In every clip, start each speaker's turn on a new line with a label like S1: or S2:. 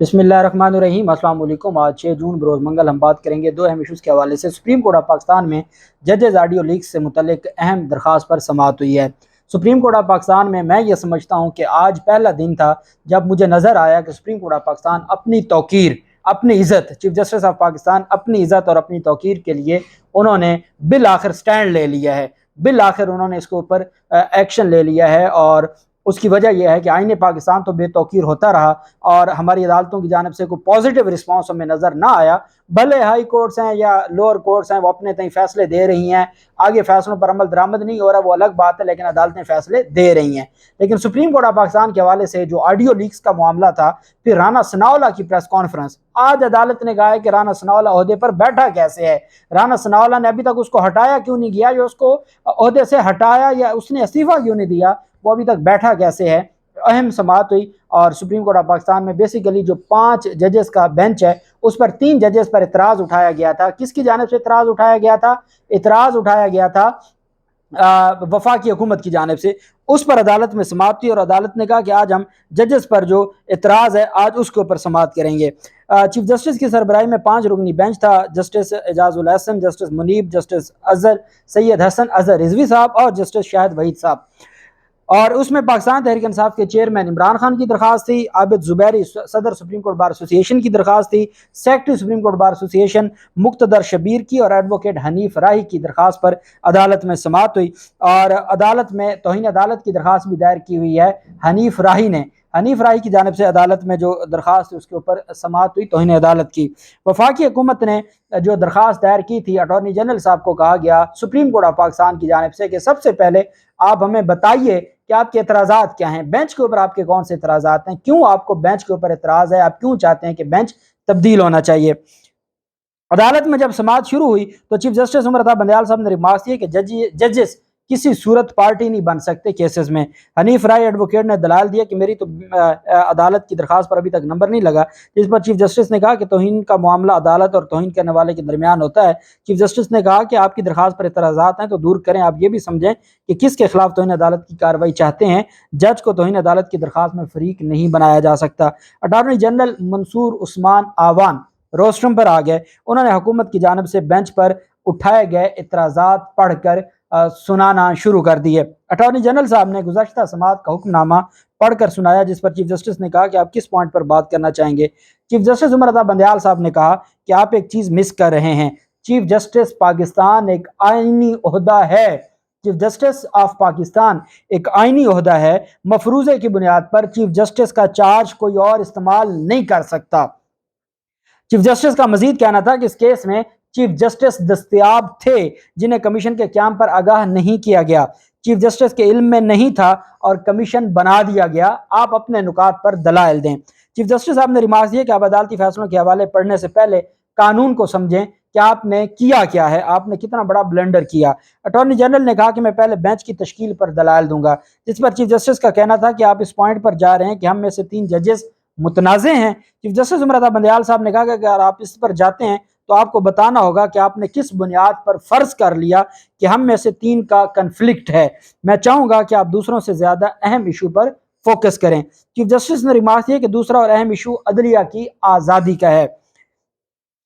S1: बिस्मिल्लाहिर्रहमानिर्रहीम। अस्सलाम वालेकुम। आज 6 जून बरोज़ मंगल हम बात करेंगे दो अहम इशूज़ के हवाले से। सुप्रीम कोर्ट ऑफ पाकिस्तान में जजेज़ ऑडियो लीक्स से मुतल्लिक अहम दरख्वास्त पर समाअत हुई है। सुप्रीम कोर्ट ऑफ पाकिस्तान में मैं ये समझता हूँ कि आज पहला दिन था जब मुझे नज़र आया कि सुप्रीम कोर्ट ऑफ पाकिस्तान अपनी तौकीर, अपनी इज़्ज़त, चीफ जस्टिस ऑफ पाकिस्तान अपनी इज़्ज़त और अपनी तौकीर के लिए उन्होंने बिल आखिर स्टैंड ले लिया है। बिल आखिर उन्होंने इसके ऊपर एक्शन ले लिया है और उसकी वजह यह है कि आईने पाकिस्तान तो बेतौकीर होता रहा और हमारी अदालतों की जानिब से कोई पॉजिटिव रिस्पॉन्स हमें नज़र ना आया। भले हाई कोर्ट्स हैं या लोअर कोर्ट्स हैं वो अपने तय फैसले दे रही हैं, आगे फैसलों पर अमल दरामद नहीं हो रहा, वो अलग बात है, लेकिन अदालतें फैसले दे रही हैं। लेकिन सुप्रीम कोर्ट ऑफ पाकिस्तान के हवाले से जो ऑडियो लीक्स का मामला था, फिर राना सनाउल्लाह की प्रेस कॉन्फ्रेंस, आज अदालत ने कहा है कि राना सनाउल्लाह ओहदे पर बैठा कैसे है। राना सनाउल्लाह ने अभी तक उसको हटाया क्यों नहीं गया, या उसको ओहदे से हटाया या उसने इस्तीफा क्यों नहीं दिया, वो अभी तक बैठा कैसे है। अहम समाअत हुई और सुप्रीम कोर्ट ऑफ पाकिस्तान में बेसिकली जो 5 जजेस का बेंच है उस पर 3 जजेस पर इतराज़ उठाया गया था। किसकी जानिब से इतराज़ उठाया गया था? इतराज़ उठाया गया था वफाकी हुकूमत की जानिब से। उस पर अदालत में समाअत हुई और अदालत ने कहा कि आज हम जजेस पर जो इतराज़ है आज उसके ऊपर समाअत करेंगे। चीफ जस्टिस की सरबराही में 5 रुकनी बेंच था। Justice Ejazul Hasan, justice Munib, justice Azhar Syed Hasan Azhar Rizvi साहब और जस्टिस शाहिद वहीद साहब। और उसमें पाकिस्तान तहरीक इंसाफ के चेयरमैन इमरान खान की दरख्वास्त थी, आबिद जुबैरी सदर सुप्रीम कोर्ट बार एसोसिएशन की दरख्वास्त थी, secretary supreme court bar association Muqtadir Shabbir की और एडवोकेट हनीफ राही की दरख्वास्त पर अदालत में समाअत हुई। और अदालत में तौहीन अदालत की दरख्वास्त भी दायर की हुई है हनीफ राही ने। हनीफ राही की जानिब से अदालत में जो दरख्वास्त उसके ऊपर समाअत हुई तौहीन अदालत की। वफाकी हुकूमत ने जो दरख्वास्त दायर की थी, अटॉर्नी जनरल साहब को कहा गया सुप्रीम कोर्ट ऑफ पाकिस्तान की जानिब से कि सबसे पहले आप हमें बताइए कि आपके एतराज़ात क्या हैं, बेंच के ऊपर आपके कौन से एतराज़ात हैं, क्यों आपको बेंच के ऊपर एतराज़ है, आप क्यों चाहते हैं कि बेंच तब्दील होना चाहिए। अदालत में जब समाअत शुरू हुई तो चीफ जस्टिस उमर अता बंदयाल साहब ने रिमार्क्स दिए कि जजेस किसी सूरत पार्टी नहीं बन सकते केसेस में। हनीफ राय एडवोकेट ने दलाल दिया कि मेरी तो अदालत की दरख्वास्त पर अभी तक नंबर नहीं लगा, जिस पर चीफ जस्टिस ने कहा कि तौहीन का मामला अदालत और तौहीन करने वाले के दरमियान होता है। चीफ जस्टिस ने कहा कि आपकी दरख्वास्त पर एतराज़ात हैं तो दूर करें, आप ये भी समझें कि किसके खिलाफ तौहीन अदालत की कार्रवाई चाहते हैं। जज को तौहीन अदालत की दरख्वास्त में फरीक नहीं बनाया जा सकता। अटॉर्नी जनरल मंसूर उस्मान आवान रोस्ट्रम पर आ गए। उन्होंने हुकूमत की जानिब से बेंच पर उठाए गए इतराज़ात पढ़कर सुनाना शुरू कर दिए। अटॉर्नी जनरल साहब ने गुज़श्ता समाअत का हुक्मनामा पढ़कर सुनाया, जिस पर चीफ जस्टिस ने कहा कि आप किस पॉइंट पर बात करना चाहेंगे। चीफ जस्टिस उमर अता बंदयाल साहब ने कहा कि आप एक चीज़ मिस कर रहे हैं। चीफ जस्टिस पाकिस्तान एक आईनी ओहदा है। चीफ जस्टिस ऑफ पाकिस्तान एक आईनी ओहदा है। मफरूज़े की बुनियाद पर चीफ जस्टिस का चार्ज कोई और इस्तेमाल नहीं कर सकता। चीफ जस्टिस का मजीद कहना था कि इस केस में चीफ जस्टिस दस्तयाब थे जिन्हें कमीशन के क्याम पर आगाह नहीं किया गया, चीफ जस्टिस के इल्म में नहीं था और कमीशन बना दिया गया। आप अपने नुकात पर दलाइल दें। चीफ जस्टिस साहब ने रिमार्क दिए कि आप अदालती फैसलों के हवाले पढ़ने से पहले कानून को समझें कि आपने किया क्या है, आपने कितना बड़ा ब्लंडर किया। अटॉर्नी जनरल ने कहा कि मैं पहले बेंच की तश्कील पर दलाइल दूंगा, जिस पर चीफ जस्टिस का कहना था कि आप इस पॉइंट पर जा रहे हैं कि हम में से 3 जजेस मुतनाज़े हैं। चीफ जस्टिस उमर अता बंदयाल साहब ने कहा कि अगर आप इस पर जाते हैं तो आपको बताना होगा कि आपने किस बुनियाद पर फर्ज कर लिया कि हम में से 3 का कन्फ्लिक्ट है। मैं चाहूंगा कि आप दूसरों से ज्यादा अहम इशू पर फोकस करें। चीफ जस्टिस ने रिमार्क दिया कि दूसरा और अहम इशू अदलिया की आज़ादी का है।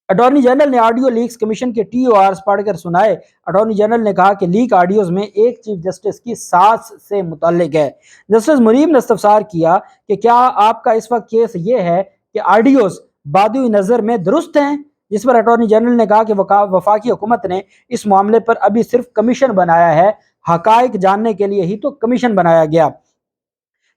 S1: अटॉर्नी जनरल ने ऑडियो लीक्स कमीशन के TORs पढ़कर सुनाए। अटॉर्नी जनरल ने कहा कि लीक ऑडियोज में एक चीफ जस्टिस की सास से मुतल्लिक है। जस्टिस मुनीब ने इस्तफसार किया कि क्या आपका इस वक्त केस ये है कि ऑडियोज बादुई नज़र में दुरुस्त हैं, जिस पर अटॉर्नी जनरल ने कहा कि वफाकी हुकूमत ने इस मामले पर अभी सिर्फ कमीशन बनाया है, हकाइक जानने के लिए ही तो कमीशन बनाया गया।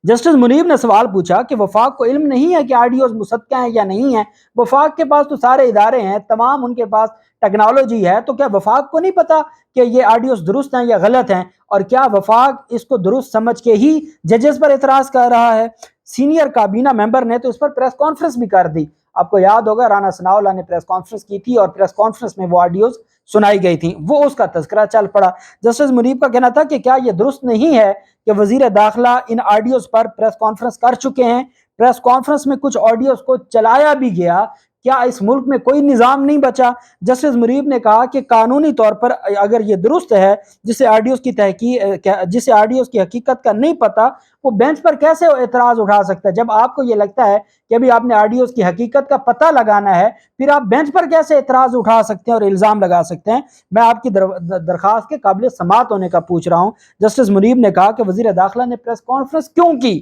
S1: जस्टिस मुनीब ने सवाल पूछा कि वफाक को इल्म नहीं है कि ऑडियोज मुसद्दक़ा हैं या नहीं है। वफाक के पास तो सारे इदारे हैं, तमाम उनके पास टेक्नोलॉजी है, तो क्या वफाक को नहीं पता कि ये ऑडियोज दुरुस्त हैं या गलत हैं? और क्या वफाक इसको दुरुस्त समझ के ही जजेस पर एतराज़ कर रहा है? सीनियर काबीना मेंबर ने तो इस पर प्रेस कॉन्फ्रेंस भी कर दी। आपको याद होगा राना सनाउल्लाह ने प्रेस कॉन्फ्रेंस की थी और प्रेस कॉन्फ्रेंस में वो ऑडियोज सुनाई गई थी, वो उसका तज़किरा चल पड़ा। जस्टिस मुनीब का कहना था कि क्या ये दुरुस्त नहीं है कि वजीर दाखिला इन ऑडियोज पर प्रेस कॉन्फ्रेंस कर चुके हैं, प्रेस कॉन्फ्रेंस में कुछ ऑडियोज को चलाया भी गया, کیا اس ملک میں کوئی نظام نہیں بچا؟ جسٹس منیب نے کہا کہ قانونی طور پر اگر یہ درست ہے، جسے آڈیوز کی حقیقت کا نہیں پتا، وہ بینچ پر کیسے اعتراض اٹھا سکتا ہے؟ جب آپ کو یہ لگتا ہے کہ ابھی آپ نے آڈیوز کی حقیقت کا پتہ لگانا ہے، پھر آپ بینچ پر کیسے اعتراض اٹھا سکتے ہیں اور الزام لگا سکتے ہیں؟ میں آپ کی درخواست کے قابل سماعت ہونے کا پوچھ رہا ہوں۔ جسٹس منیب نے کہا کہ وزیر داخلہ نے پریس کانفرنس کیوں کی؟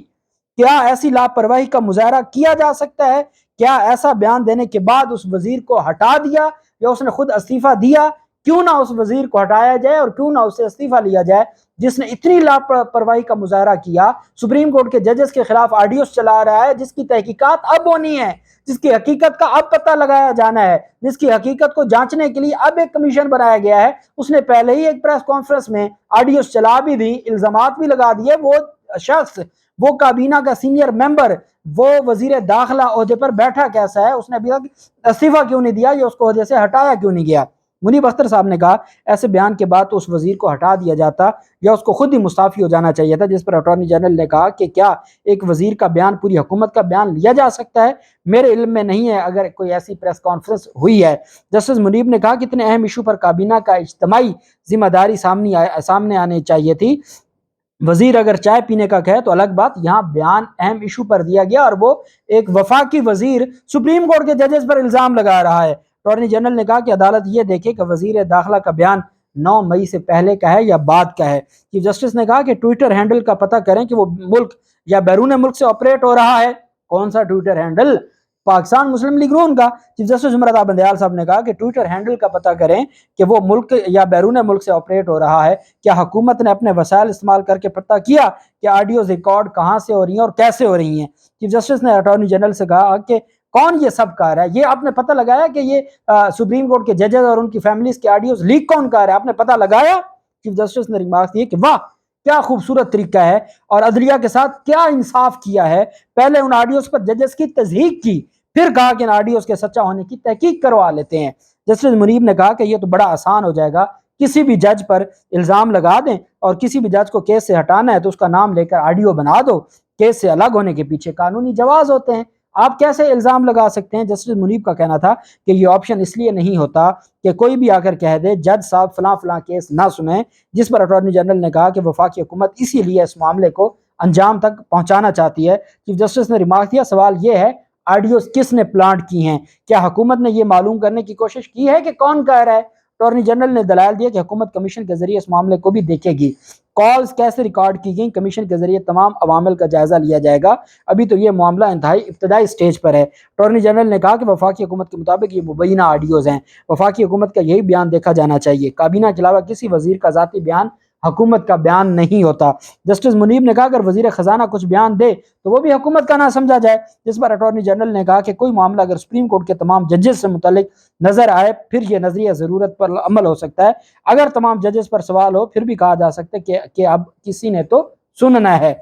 S1: کیا ایسی لاپرواہی کا مظاہرہ کیا جا سکتا ہے؟ کیا ایسا بیان دینے کے بعد اس وزیر کو ہٹا دیا یا اس نے خود استعفیٰ دیا؟ کیوں نہ اس وزیر کو ہٹایا جائے اور کیوں نہ اسے استعفیٰ لیا جائے جس نے اتنی لاپرواہی کا مظاہرہ کیا، سپریم کورٹ کے ججز کے خلاف آڈیوز چلا رہا ہے، جس کی تحقیقات اب ہونی ہے، جس کی حقیقت کا اب پتہ لگایا جانا ہے، جس کی حقیقت کو جانچنے کے لیے اب ایک کمیشن بنایا گیا ہے۔ اس نے پہلے ہی ایک پریس کانفرنس میں آڈیوز چلا بھی دی، الزامات بھی لگا دیے۔ وہ شخص، وہ کابینہ کا سینئر ممبر، وہ وزیر داخلہ عہدے پر بیٹھا کیسا ہے؟ اس نے ابھی تک استعفیٰ کیوں نہیں دیا یا اس کو عہدے سے ہٹایا کیوں نہیں گیا؟ منیب اختر صاحب نے کہا ایسے بیان کے بعد تو اس وزیر کو ہٹا دیا جاتا یا اس کو خود ہی مستعفی ہو جانا چاہیے تھا، جس پر اٹارنی جنرل نے کہا کہ کیا ایک وزیر کا بیان پوری حکومت کا بیان لیا جا سکتا ہے؟ میرے علم میں نہیں ہے اگر کوئی ایسی پریس کانفرنس ہوئی ہے۔ جسٹس منیب نے کہا کہ اتنے اہم ایشو پر کابینہ کا اجتماعی ذمہ داری سامنے آنی چاہیے تھی۔ وزیر اگر چائے پینے کا کہے تو الگ بات، یہاں بیان اہم ایشو پر دیا گیا اور وہ ایک وفاقی وزیر سپریم کورٹ کے ججز پر الزام لگا رہا ہے۔ اٹارنی جنرل نے کہا کہ عدالت یہ دیکھے کہ وزیر داخلہ کا بیان 9 مئی سے پہلے کا ہے یا بعد کا ہے۔ چیف جسٹس نے کہا کہ ٹویٹر ہینڈل کا پتہ کریں کہ وہ ملک یا بیرون ملک سے آپریٹ ہو رہا ہے۔ کون سا ٹویٹر ہینڈل؟ پاکستان مسلم لیگ نون کا۔ چیف جسٹس عمر بندیال صاحب نے کہا کہ ٹویٹر ہینڈل کا پتہ کریں کہ وہ ملک یا بیرون ملک سے آپریٹ ہو رہا ہے۔ کیا حکومت نے اپنے وسائل استعمال کر کے پتہ کیا کہ آڈیو ریکارڈ کہاں سے ہو رہی ہیں اور کیسے ہو رہی ہیں؟ چیف جسٹس نے اٹارنی جنرل سے کہا کہ کون یہ سب کہہ رہا ہے؟ یہ آپ نے پتہ لگایا کہ یہ سپریم کورٹ کے ججز اور ان کی فیملیز کے آڈیوز لیک کون کر رہا ہے؟ آپ نے پتہ لگایا؟ چیف جسٹس نے ریمارک دی کہ واہ کیا خوبصورت طریقہ ہے اور عدلیہ کے ساتھ کیا انصاف کیا ہے۔ پہلے ان آڈیوز پر ججز کی تصدیق کی، پھر کہا کہ ان آڈیوز کے سچا ہونے کی تحقیق کروا لیتے ہیں۔ جسٹس منیب نے کہا کہ یہ تو بڑا آسان ہو جائے گا، کسی بھی جج پر الزام لگا دیں اور کسی بھی جج کو کیس سے ہٹانا ہے تو اس کا نام لے کر آڈیو بنا دو۔ کیس سے الگ ہونے کے پیچھے قانونی جواز ہوتے ہیں، آپ کیسے الزام لگا سکتے ہیں؟ جسٹس منیب کا کہنا تھا کہ یہ آپشن اس لیے نہیں ہوتا کہ کوئی بھی آ کر کہہ دے جج صاحب فلاں فلاں کیس نہ سنیں، جس پر اٹارنی جنرل نے کہا کہ وفاقی حکومت اسی لیے اس معاملے کو انجام تک پہنچانا چاہتی ہے۔ چیف جسٹس نے ریمارک دیا سوال یہ ہے آڈیوز کس نے پلانٹ کی ہیں؟ کیا حکومت نے یہ معلوم کرنے کی کوشش کی ہے کہ کون کہہ رہا ہے؟ اٹارنی جنرل نے دلائل دیا کہ حکومت کمیشن کے ذریعے اس معاملے کو بھی دیکھے گی، کالز کیسے ریکارڈ کی گئیں کمیشن کے ذریعے تمام عوامل کا جائزہ لیا جائے گا، ابھی تو یہ معاملہ انتہائی ابتدائی سٹیج پر ہے۔ اٹارنی جنرل نے کہا کہ وفاقی حکومت کے مطابق یہ مبینہ آڈیوز ہیں، وفاقی حکومت کا یہی بیان دیکھا جانا چاہیے، کابینہ کے علاوہ کسی وزیر کا ذاتی بیان حکومت کا بیان نہیں ہوتا۔ جسٹس منیب نے کہا اگر وزیر خزانہ کچھ بیان دے تو وہ بھی حکومت کا نہ سمجھا جائے، جس پر اٹارنی جنرل نے کہا کہ کوئی معاملہ اگر سپریم کورٹ کے تمام ججز سے متعلق نظر آئے پھر یہ نظریہ ضرورت پر عمل ہو سکتا ہے، اگر تمام ججز پر سوال ہو پھر بھی کہا جا سکتا ہے کہ اب کسی نے تو سننا ہے۔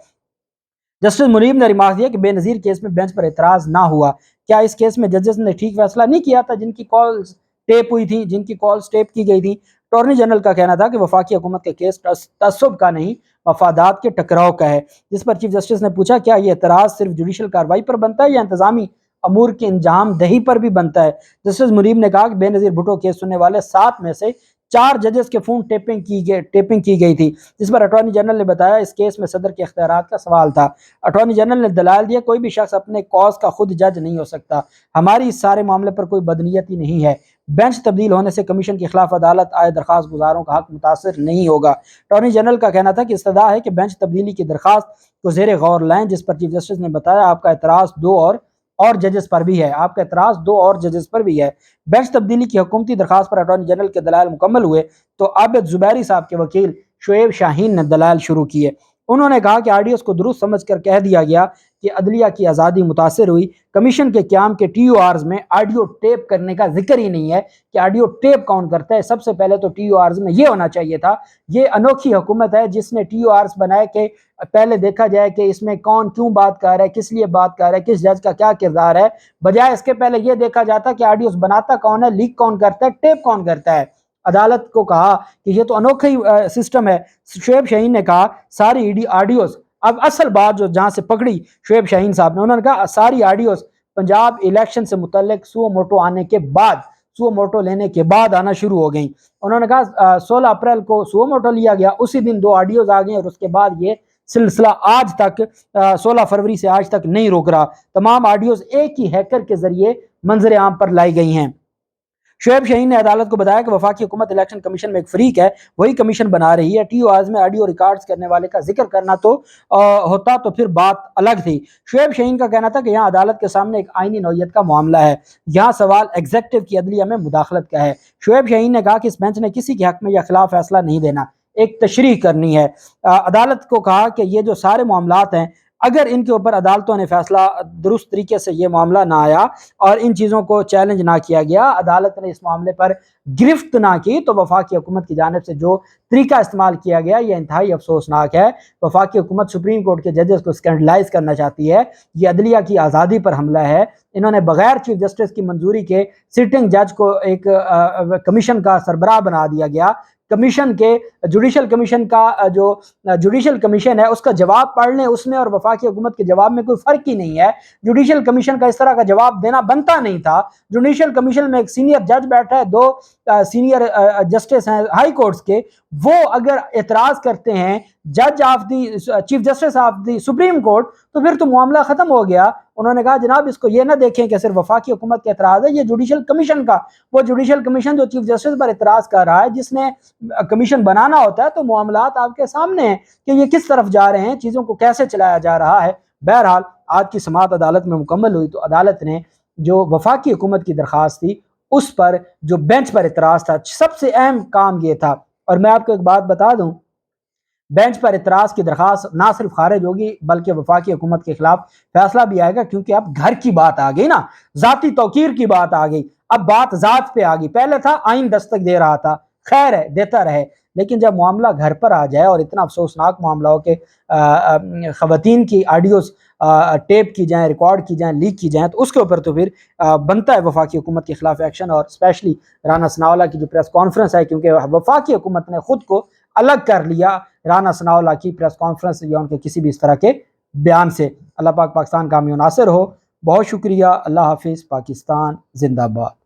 S1: جسٹس منیب نے ریمارک دیا کہ بے نظیر کیس میں بینچ پر اعتراض نہ ہوا، کیا اس کیس میں ججز نے ٹھیک فیصلہ نہیں کیا تھا جن کی کالز ٹیپ ہوئی تھیں، جن کی کالز ٹیپ کی گئی تھیں؟ اٹارنی جنرل کا کہنا تھا کہ وفاقی حکومت کا کیس تعصب کا نہیں مفادات کے ٹکراؤ کا ہے، جس پر چیف جسٹس نے پوچھا کیا یہ اعتراض صرف جوڈیشل کارروائی پر بنتا ہے یا انتظامی امور کی انجام دہی پر بھی بنتا ہے؟ جسٹس منیب نے کہا کہ بے نظیر بھٹو کیس سننے والے 7 میں سے 4 ججز کے فون ٹیپنگ کی گئی تھی، جس پر اٹارنی جنرل نے بتایا اس کیس میں صدر کے اختیارات کا سوال تھا۔ اٹارنی جنرل نے دلائل دیا کوئی بھی شخص اپنے کاز کا خود جج نہیں ہو سکتا، ہماری اس سارے معاملے پر کوئی بدنیتی نہیں ہے، بینچ تبدیل ہونے سے کمیشن کے خلاف عدالت آئے درخواست گزاروں کا حق متاثر نہیں ہوگا۔ اٹارنی جنرل کا کہنا تھا کہ استدعا ہے کہ بینچ تبدیلی کی درخواست کو زیر غور لائیں، جس پر چیف جسٹس نے بتایا آپ کا اعتراض 2 اور ججز پر بھی ہے، آپ کا اعتراض 2 اور ججز پر بھی ہے۔ بینچ تبدیلی کی حکومتی درخواست پر اٹارنی جنرل کے دلائل مکمل ہوئے تو عابد زبیری صاحب کے وکیل شعیب شاہین نے دلائل شروع کیے۔ انہوں نے کہا کہ آڈیوز کو درست سمجھ کر کہہ دیا گیا کہ عدلیہ کی آزادی متاثر ہوئی، کمیشن کے قیام کے ٹی او آرز میں آڈیو ٹیپ کرنے کا ذکر ہی نہیں ہے کہ آڈیو ٹیپ کون کرتا ہے۔ سب سے پہلے تو ٹی او آرز میں یہ ہونا چاہیے تھا، یہ انوکھی حکومت ہے جس نے ٹی او آرز بنائے کہ پہلے دیکھا جائے کہ اس میں کون کیوں بات کر رہا ہے، کس لیے بات کر رہا ہے، کس جج کا کیا کردار ہے، بجائے اس کے پہلے یہ دیکھا جاتا کہ آڈیوز بناتا کون ہے، لیک کون کرتا ہے، ٹیپ کون کرتا ہے۔ عدالت کو کہا کہ یہ تو انوکھا ہی سسٹم ہے۔ شعیب شاہین نے کہا ساری آڈیوز، اب اصل بات جو جہاں سے پکڑی شعیب شاہین صاحب نے، انہوں نے کہا ساری آڈیوز पंजाब इलेक्शन से मुतल्लिक सुओ मोटो आने के बाद, सुओ मोटो लेने के बाद आना शुरू हो गई। उन्होंने कहा 16 अप्रैल को सुओ मोटो लिया गया, उसी दिन 2 ऑडियोज आ गए और उसके बाद ये सिलसिला आज तक 16 फरवरी से आज तक नहीं रुक रहा। तमाम ऑडियोज एक ही हैकर के जरिए मंजर आम पर लाई गई हैं। शुएब शाहीन ने अदालत को बताया कि वफाकी हुकूमत इलेक्शन कमीशन में एक फरीक है, वही कमीशन बना रही है। TORs में ऑडियो रिकॉर्ड्स करने वाले का जिक्र करना तो होता तो फिर बात अलग थी। शुएब शाहीन का कहना था कि यहाँ अदालत के सामने एक आईनी नौयत का मामला है, यहाँ सवाल एग्जेक्टिव की अदलिया में मुदाखलत का है। शुएब शाहीन ने कहा कि इस बेंच ने किसी के हक में या खिलाफ फैसला नहीं देना, एक तशरीह करनी है। अदालत को कहा कि ये जो सारे मामलात हैं, अगर इनके ऊपर अदालतों ने फैसला दुरुस्त तरीके से ये मामला ना आया और इन चीज़ों को चैलेंज ना किया गया, अदालत ने इस मामले पर गिरफ्त ना की, तो वफाकी हुकूमत की जानिब से जो तरीका इस्तेमाल किया गया ये इंतहाई अफसोसनाक है। वफाकी हुकूमत सुप्रीम कोर्ट के जजेस को स्कैंडलाइज करना चाहती है, ये अदलिया की आज़ादी पर हमला है। इन्होंने बगैर चीफ जस्टिस की मंजूरी के सिटिंग जज को एक कमीशन का सरबराह बना दिया गया। कमीशन के जुडिशल कमीशन का जो जुडिशल कमीशन है उसका जवाब पढ़ लें, उसमें और वफाकी हुकूमत के जवाब में कोई फ़र्क ही नहीं है। जुडिशल कमीशन का इस तरह का जवाब देना बनता नहीं था। जुडिशल कमीशन में एक सीनियर जज बैठा है, 2 सीनियर जस्टिस हैं हाई कोर्ट्स के, वो अगर एतराज़ करते हैं जज of the chief justice of the supreme court, तो फिर तो मामला ख़त्म हो गया। उन्होंने कहा जनाब इसको ये ना देखें कि सिर्फ वफाकी हुकूमत का एतराज़ है, ये जुडिशल कमीशन का, वो जुडिशल कमीशन जो चीफ जस्टिस पर एतराज़ कर रहा है, जिसने कमीशन बनाना होता है, तो मामलात आपके सामने हैं कि ये किस तरफ जा रहे हैं, चीज़ों को कैसे चलाया जा रहा है। बहरहाल आज की समाअत अदालत में मुकम्मल हुई, तो अदालत ने जो वफाकी हुकूमत की दरख्वास्त थी उस पर जो बेंच पर एतराज़ था, सबसे अहम काम ये था। और मैं आपको एक बात बता दूं, बेंच पर इतराज़ की दरख्वास्त ना सिर्फ खारिज होगी बल्कि वफाकी हुकूमत के खिलाफ फैसला भी आएगा, क्योंकि अब घर की बात आ गई ना, ज़ाती तौकीर की बात आ गई, अब बात ज़ात पे आ गई। पहले था आइन दस्तक दे रहा था, खैर है देता रहे, लेकिन जब मामला घर पर आ जाए और इतना अफसोसनाक मामला हो कि ख़वातीन की ऑडियोज़ टेप की जाएँ, रिकॉर्ड की जाएँ, लीक की जाएँ, तो उसके ऊपर तो फिर बनता है वफाकी हुकूमत के खिलाफ एक्शन। और स्पेशली राना सनाउल्लाह की जो प्रेस कॉन्फ्रेंस है, क्योंकि वफाकी हुकूमत ने खुद को अलग कर लिया राना सनाउल्लाह की प्रेस कॉन्फ्रेंस या उनके किसी भी इस तरह के बयान से। अल्लाह पाक पाकिस्तान का हामी नासिर हो। बहुत शुक्रिया। अल्लाह हाफिज़। पाकिस्तान जिंदाबाद।